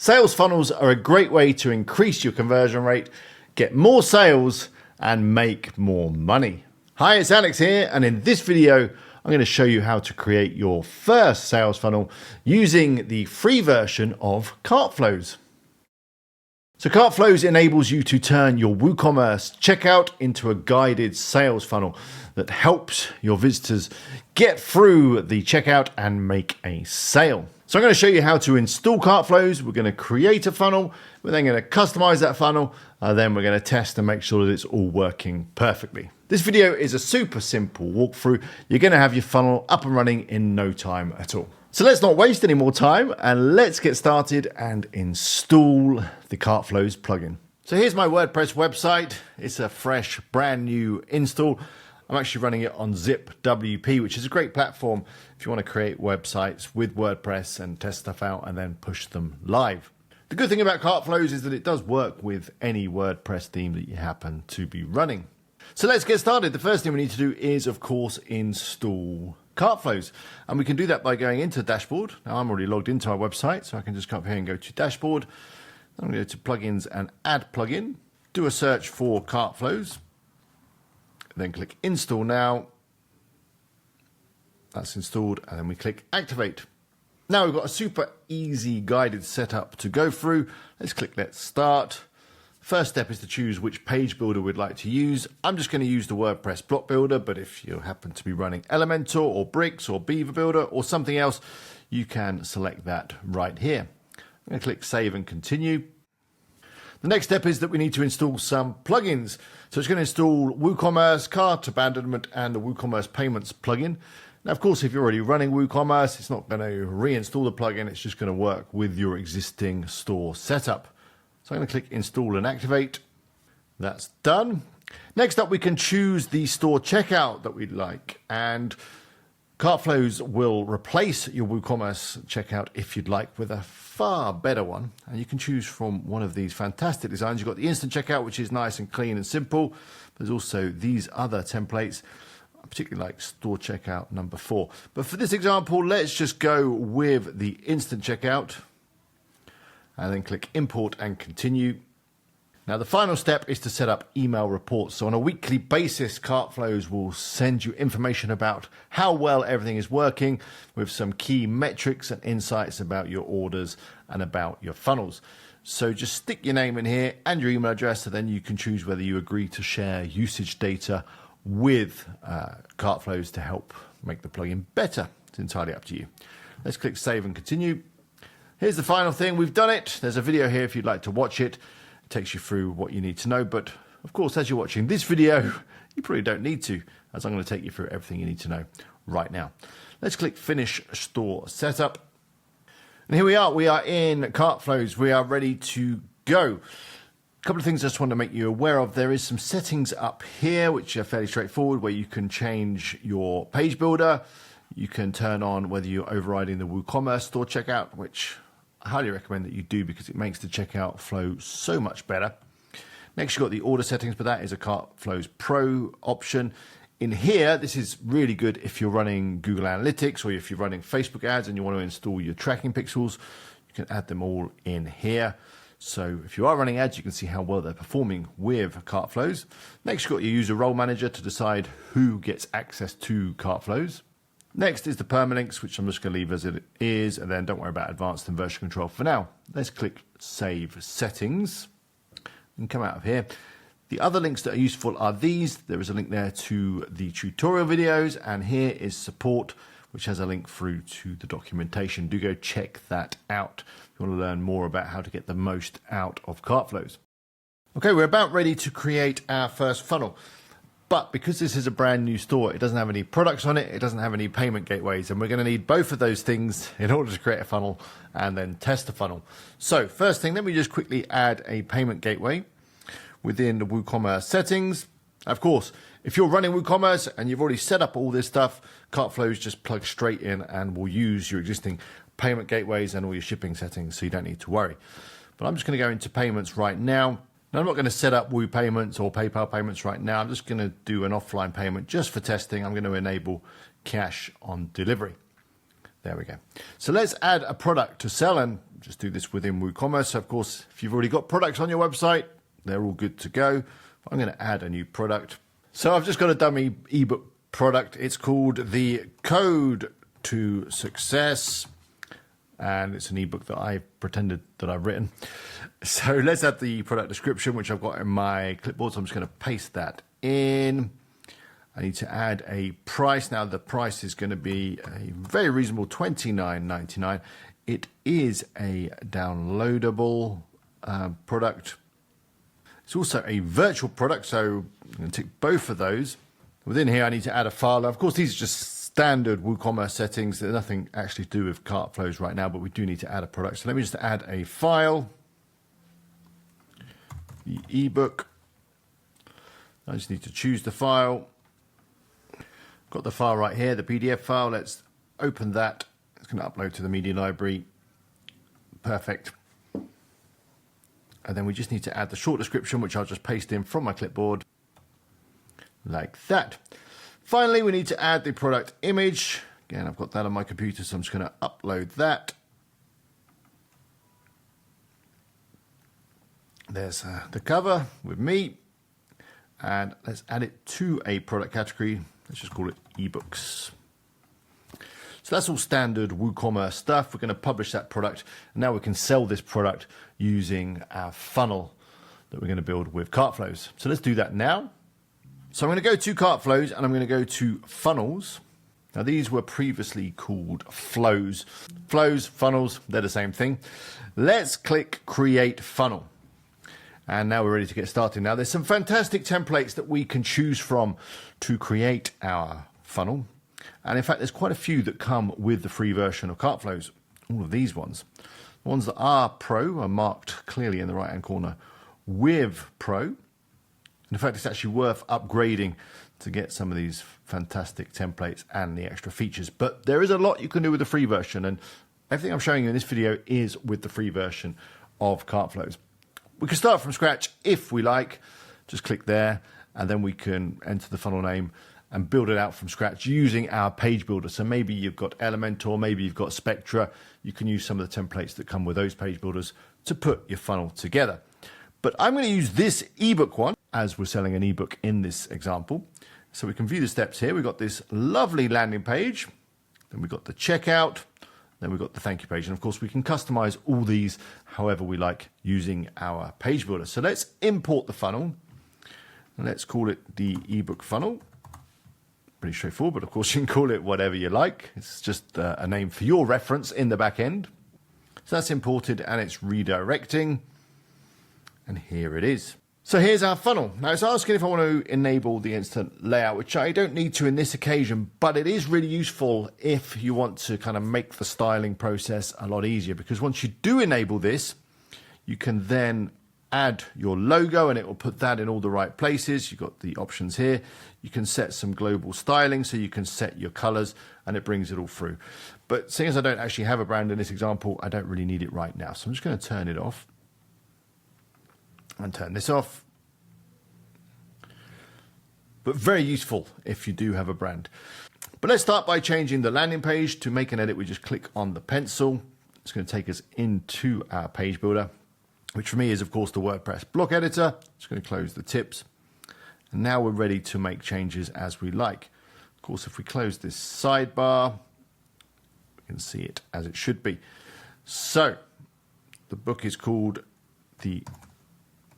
Sales funnels are a great way to increase your conversion rate, get more sales, and make more money. Hi, it's Alex here, and in this video, I'm going to show you how to create your first sales funnel using the free version of CartFlows. So CartFlows enables you to turn your WooCommerce checkout into a guided sales funnel that helps your visitors get through the checkout and make a sale. So I'm going to show you how to install CartFlows. We're going to create a funnel. We're then going to customize that funnel. Then we're going to test and make sure that it's all working perfectly. This video is a super simple walkthrough. You're going to have your funnel up and running in no time at all. So let's not waste any more time and let's get started and install the CartFlows plugin. So here's my WordPress website. It's a fresh, brand new install. I'm actually running it on ZipWP, which is a great platform if you want to create websites with WordPress and test stuff out and then push them live. The good thing about CartFlows is that it does work with any WordPress theme that you happen to be running. So let's get started. The first thing we need to do is, of course, install CartFlows. And we can do that by going into Dashboard. Now I'm already logged into our website, so I can just come up here and go to Dashboard. I'm going to go to Plugins and Add Plugin. Do a search for CartFlows. Then click Install Now. That's installed, and then we click Activate. Now we've got a super easy guided setup to go through. Let's click Let's Start. First step is to choose which page builder we'd like to use. I'm just going to use the WordPress Block Builder, but if you happen to be running Elementor or Bricks or Beaver Builder or something else, you can select that right here. I'm going to click Save and Continue. The next step is that we need to install some plugins. So it's going to install WooCommerce, Cart Abandonment, and the WooCommerce Payments plugin. Now, of course, if you're already running WooCommerce, it's not going to reinstall the plugin. It's just going to work with your existing store setup. So I'm going to click Install and Activate. That's done. Next up, we can choose the store checkout that we'd like. And CartFlows will replace your WooCommerce checkout if you'd like with a far better one. And you can choose from one of these fantastic designs. You've got the instant checkout, which is nice and clean and simple. There's also these other templates. I particularly like store checkout number 4. But for this example, let's just go with the instant checkout. And then click Import and Continue. Now the final step is to set up email reports. So on a weekly basis, CartFlows will send you information about how well everything is working with some key metrics and insights about your orders and about your funnels. So just stick your name in here and your email address, and then you can choose whether you agree to share usage data with CartFlows to help make the plugin better. It's entirely up to you. Let's click Save and Continue. Here's the final thing. We've done it. There's a video here if you'd like to watch it. It takes you through what you need to know. But of course, as you're watching this video, you probably don't need to, as I'm going to take you through everything you need to know right now. Let's click Finish Store Setup. And here we are. We are in CartFlows. We are ready to go. A couple of things I just want to make you aware of. There is some settings up here, which are fairly straightforward, where you can change your page builder. You can turn on whether you're overriding the WooCommerce store checkout, which I highly recommend that you do because it makes the checkout flow so much better. Next, you've got the order settings, but that is a CartFlows Pro option. In here, this is really good if you're running Google Analytics or if you're running Facebook ads and you want to install your tracking pixels. You can add them all in here. So if you are running ads, you can see how well they're performing with CartFlows. Next, you've got your user role manager to decide who gets access to CartFlows. Next is the permalinks, which I'm just going to leave as it is, and then don't worry about advanced and version control for now. Let's click Save Settings and come out of here. The other links that are useful are these. There is a link there to the tutorial videos, and here is support, which has a link through to the documentation. Do go check that out if you want to learn more about how to get the most out of CartFlows. Okay, we're about ready to create our first funnel. But because this is a brand new store, it doesn't have any products on it, it doesn't have any payment gateways, and we're going to need both of those things in order to create a funnel and then test the funnel. So first thing, let me just quickly add a payment gateway within the WooCommerce settings. Of course, if you're running WooCommerce and you've already set up all this stuff, CartFlows just plugs straight in and will use your existing payment gateways and all your shipping settings, so you don't need to worry. But I'm just going to go into payments right now. Now, I'm not going to set up Woo payments or PayPal payments right now. I'm just going to do an offline payment just for testing. I'm going to enable cash on delivery. There we go. So let's add a product to sell, and just do this within WooCommerce. Of course, if you've already got products on your website, they're all good to go. I'm going to add a new product. So I've just got a dummy ebook product. It's called the Code to Success. And it's an ebook that I pretended that I've written. So let's add the product description, which I've got in my clipboard. So I'm just going to paste that in. I need to add a price. Now the price is going to be a very reasonable $29.99. It is a downloadable product. It's also a virtual product, so I'm going to tick both of those. Within here, I need to add a file. Now, of course, these are just standard WooCommerce settings. There's nothing actually to do with CartFlows right now, but we do need to add a product. So let me just add a file, the ebook. I just need to choose the file. Got the file right here, the PDF file. Let's open that. It's going to upload to the media library. Perfect. And then we just need to add the short description, which I'll just paste in from my clipboard like that. Finally, we need to add the product image. Again, I've got that on my computer, so I'm just going to upload that. There's the cover with me. And let's add it to a product category. Let's just call it ebooks. So that's all standard WooCommerce stuff. We're going to publish that product. And now we can sell this product using our funnel that we're going to build with CartFlows. So let's do that now. So I'm going to go to CartFlows and I'm going to go to funnels. Now these were previously called flows. Flows, funnels, they're the same thing. Let's click Create Funnel. And now we're ready to get started. Now there's some fantastic templates that we can choose from to create our funnel. And in fact, there's quite a few that come with the free version of CartFlows. All of these ones. The ones that are Pro are marked clearly in the right-hand corner with Pro. In fact, it's actually worth upgrading to get some of these fantastic templates and the extra features. But there is a lot you can do with the free version, and everything I'm showing you in this video is with the free version of CartFlows. We can start from scratch if we like. Just click there, and then we can enter the funnel name and build it out from scratch using our page builder. So maybe you've got Elementor, maybe you've got Spectra. You can use some of the templates that come with those page builders to put your funnel together. But I'm going to use this ebook one as we're selling an ebook in this example. So we can view the steps here. We've got this lovely landing page. Then we've got the checkout. Then we've got the thank you page. And of course, we can customize all these however we like using our page builder. So let's import the funnel. And let's call it the ebook funnel. Pretty straightforward, but of course you can call it whatever you like. It's just a name for your reference in the back end. So that's imported and it's redirecting. And here it is. So here's our funnel. Now it's asking if I want to enable the instant layout, which I don't need to in this occasion, but it is really useful if you want to kind of make the styling process a lot easier, because once you do enable this, you can then add your logo and it will put that in all the right places. You've got the options here. You can set some global styling, so you can set your colors and it brings it all through. But seeing as I don't actually have a brand in this example, I don't really need it right now. So I'm just going to turn it off. And turn this off. But very useful if you do have a brand. But let's start by changing the landing page. To make an edit, we just click on the pencil. It's going to take us into our page builder, which for me is, of course, the WordPress Block Editor. Just going to close the tips. And now we're ready to make changes as we like. Of course, if we close this sidebar, we can see it as it should be. So the book is called The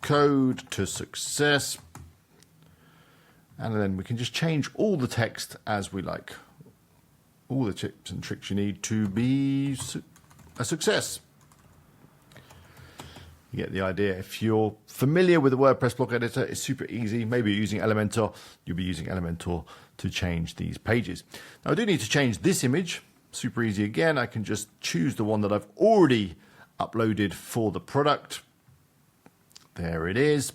Code to Success, and then we can just change all the text as we like. All the tips and tricks you need to be a success. You get the idea. If you're familiar with the WordPress Block Editor, it's super easy. Maybe you're using Elementor. You'll be using Elementor to change these pages. Now I do need to change this image. Super easy again. I can just choose the one that I've already uploaded for the product. There it is.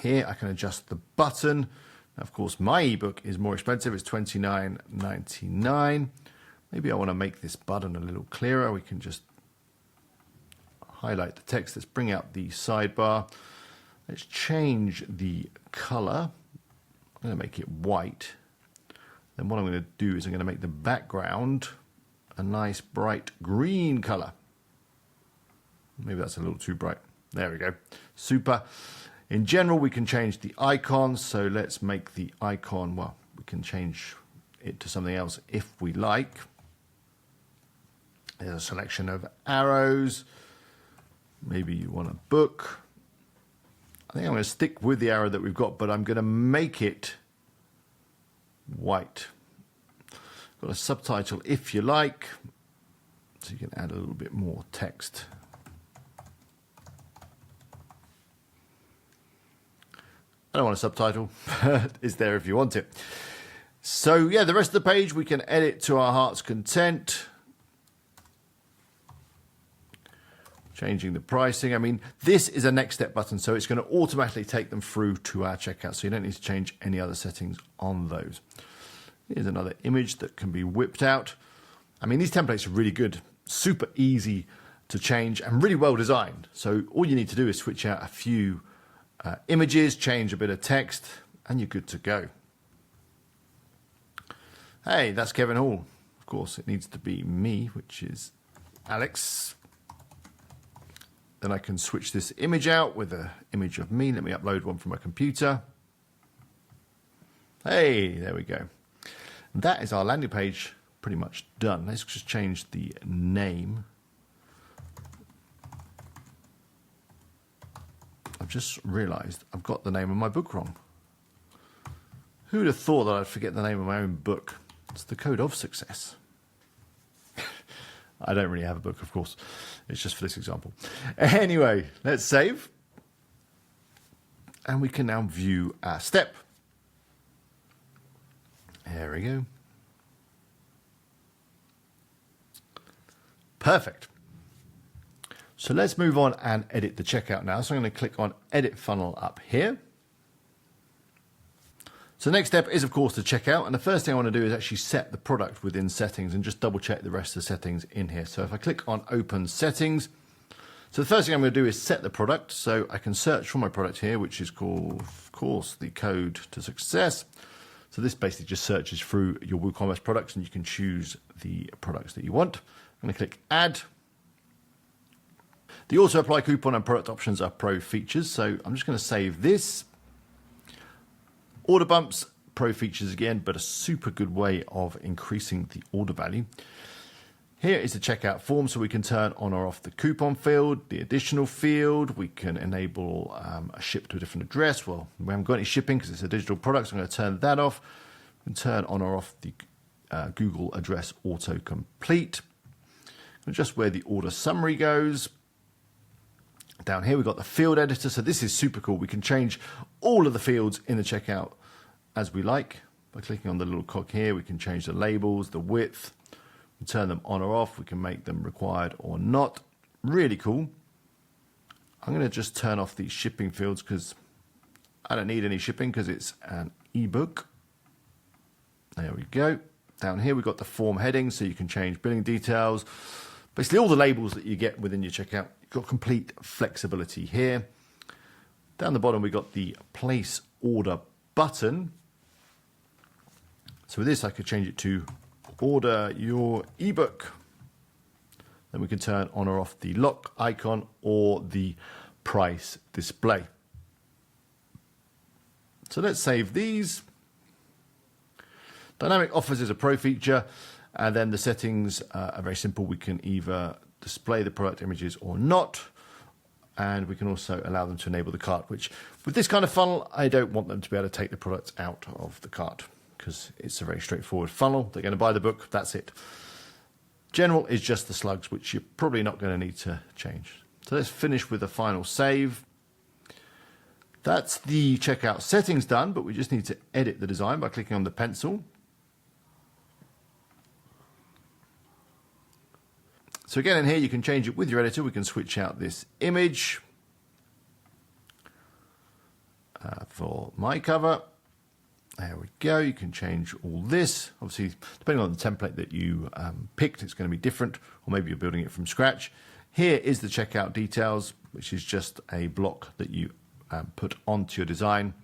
Here I can adjust the button. Now, of course, my ebook is more expensive. It's $29.99. Maybe I want to make this button a little clearer. We can just highlight the text. Let's bring out the sidebar. Let's change the color. I'm going to make it white. Then what I'm going to do is I'm going to make the background a nice bright green color. maybe that's a little too bright. There we go. Super. In general, we can change the icon. So let's make the icon, well, we can change it to something else if we like. There's a selection of arrows. Maybe you want a book. I think I'm going to stick with the arrow that we've got, but I'm going to make it white. Got a subtitle if you like. So you can add a little bit more text. I don't want a subtitle, but it's there if you want it. So yeah, the rest of the page we can edit to our heart's content. Changing the pricing. I mean, this is a next step button, so it's going to automatically take them through to our checkout. So you don't need to change any other settings on those. Here's another image that can be whipped out. I mean, these templates are really good, super easy to change and really well designed. So all you need to do is switch out a few images, change a bit of text, and you're good to go. Hey, that's Kevin Hall. Of course, it needs to be me, which is Alex. Then I can switch this image out with an image of me. Let me upload one from my computer. Hey, there we go. And that is our landing page pretty much done. Let's just change the name. I've just realized I've got the name of my book wrong. Who would have thought that I'd forget the name of my own book? It's The Code of Success. I don't really have a book, of course. It's just for this example. Anyway, let's save. And we can now view our step. There we go. Perfect. So let's move on and edit the checkout now. So I'm going to click on Edit Funnel up here. So the next step is, of course, the checkout. And the first thing I want to do is actually set the product within settings and just double check the rest of the settings in here. So if I click on Open Settings, so the first thing I'm going to do is set the product. So I can search for my product here, which is called, of course, the Code to Success. So this basically just searches through your WooCommerce products and you can choose the products that you want. I'm going to click Add. The auto apply coupon and product options are pro features. So I'm just going to save this. Order bumps, pro features again, but a super good way of increasing the order value. Here is the checkout form, so we can turn on or off the coupon field, the additional field. We can enable a ship to a different address. Well, we haven't got any shipping because it's a digital product, so I'm going to turn that off. We can turn on or off the Google address autocomplete. Just where the order summary goes. Down here, we've got the field editor. So this is super cool. We can change all of the fields in the checkout as we like. By clicking on the little cog here, we can change the labels, the width, we turn them on or off. We can make them required or not. Really cool. I'm going to just turn off these shipping fields because I don't need any shipping because it's an ebook. There we go. Down here, we've got the form heading, so you can change billing details. Basically, all the labels that you get within your checkout. You've got complete flexibility here. Down the bottom, we've got the place order button. So with this, I could change it to order your ebook. Then we can turn on or off the lock icon or the price display. So let's save these. Dynamic offers is a pro feature. And then the settings are very simple. We can either display the product images or not. And we can also allow them to enable the cart, which with this kind of funnel, I don't want them to be able to take the products out of the cart because it's a very straightforward funnel. They're going to buy the book. That's it. General is just the slugs, which you're probably not going to need to change. So let's finish with a final save. That's the checkout settings done, but we just need to edit the design by clicking on the pencil. So again, in here, you can change it with your editor. We can switch out this image for my cover. There we go. You can change all this. Obviously, depending on the template that you picked, it's going to be different, or maybe you're building it from scratch. Here is the checkout details, which is just a block that you put onto your design.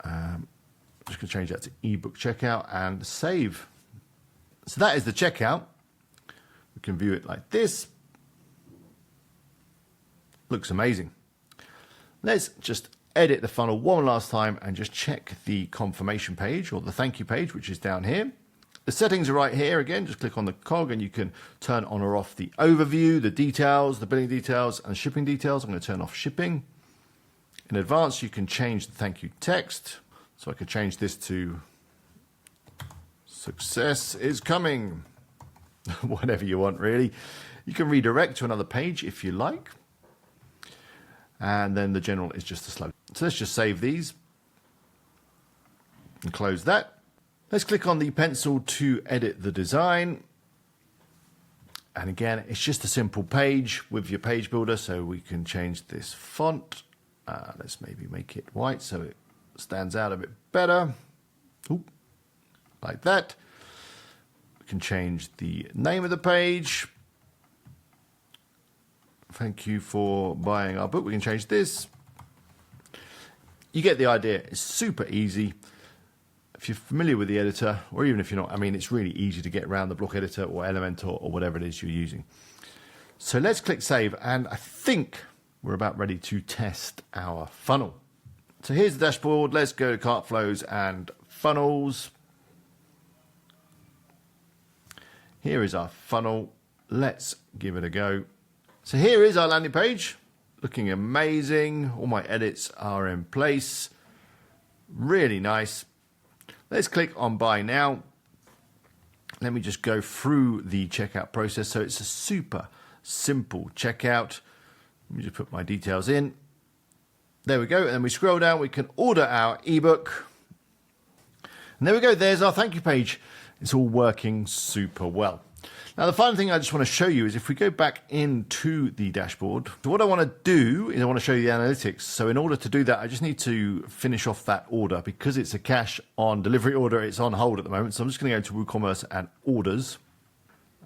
I'm just going to change that to ebook checkout and save. So that is the checkout. We can view it like this. Looks amazing. Let's just edit the funnel one last time and just check the confirmation page or the thank you page, which is down here. The settings are right here. Again, just click on the cog and you can turn on or off the overview, the details, the billing details, and shipping details. I'm going to turn off shipping. In advance, you can change the thank you text. So I could change this to success is coming. Whatever you want, really. You can redirect to another page if you like. And then the general is just a slow. So let's just save these and close that. Let's click on the pencil to edit the design. And again, it's just a simple page with your page builder, so we can change this font. Let's maybe make it white so it stands out a bit better. Ooh, like that. We can change the name of the page. Thank you for buying our book. We can change this. You get the idea. It's super easy. If you're familiar with the editor, or even if you're not, I mean, it's really easy to get around the Block Editor or Elementor or whatever it is you're using. So let's click Save, and I think we're about ready to test our funnel. So here's the dashboard. Let's go to CartFlows and Funnels. Here is our funnel. Let's give it a go. So here is our landing page. Looking amazing. All my edits are in place. Really nice. Let's click on Buy Now. Let me just go through the checkout process. So it's a super simple checkout. Let me just put my details in. There we go. And then we scroll down. We can order our ebook. And there we go. There's our thank you page. It's all working super well. Now, the final thing I just want to show you is if we go back into the dashboard, so what I want to do is I want to show you the analytics. So in order to do that, I just need to finish off that order. Because it's a cash on delivery order, it's on hold at the moment. So I'm just going to go to WooCommerce and orders.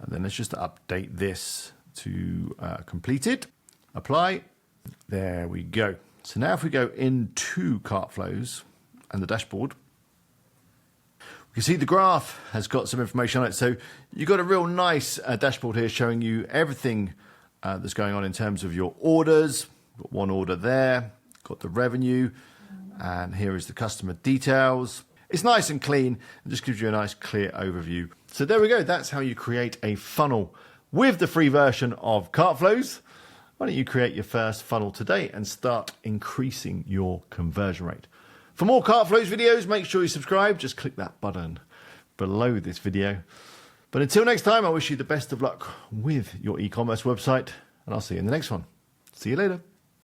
And then let's just update this to completed. Apply. There we go. So now if we go into CartFlows and the dashboard, you can see the graph has got some information on it. So you've got a real nice dashboard here showing you everything that's going on in terms of your orders. Got one order there, got the revenue, and here is the customer details. It's nice and clean and just gives you a nice clear overview. So there we go. That's how you create a funnel with the free version of CartFlows. Why don't you create your first funnel today and start increasing your conversion rate? For more CartFlows videos, make sure you subscribe. Just click that button below this video. But until next time, I wish you the best of luck with your e-commerce website, and I'll see you in the next one. See you later.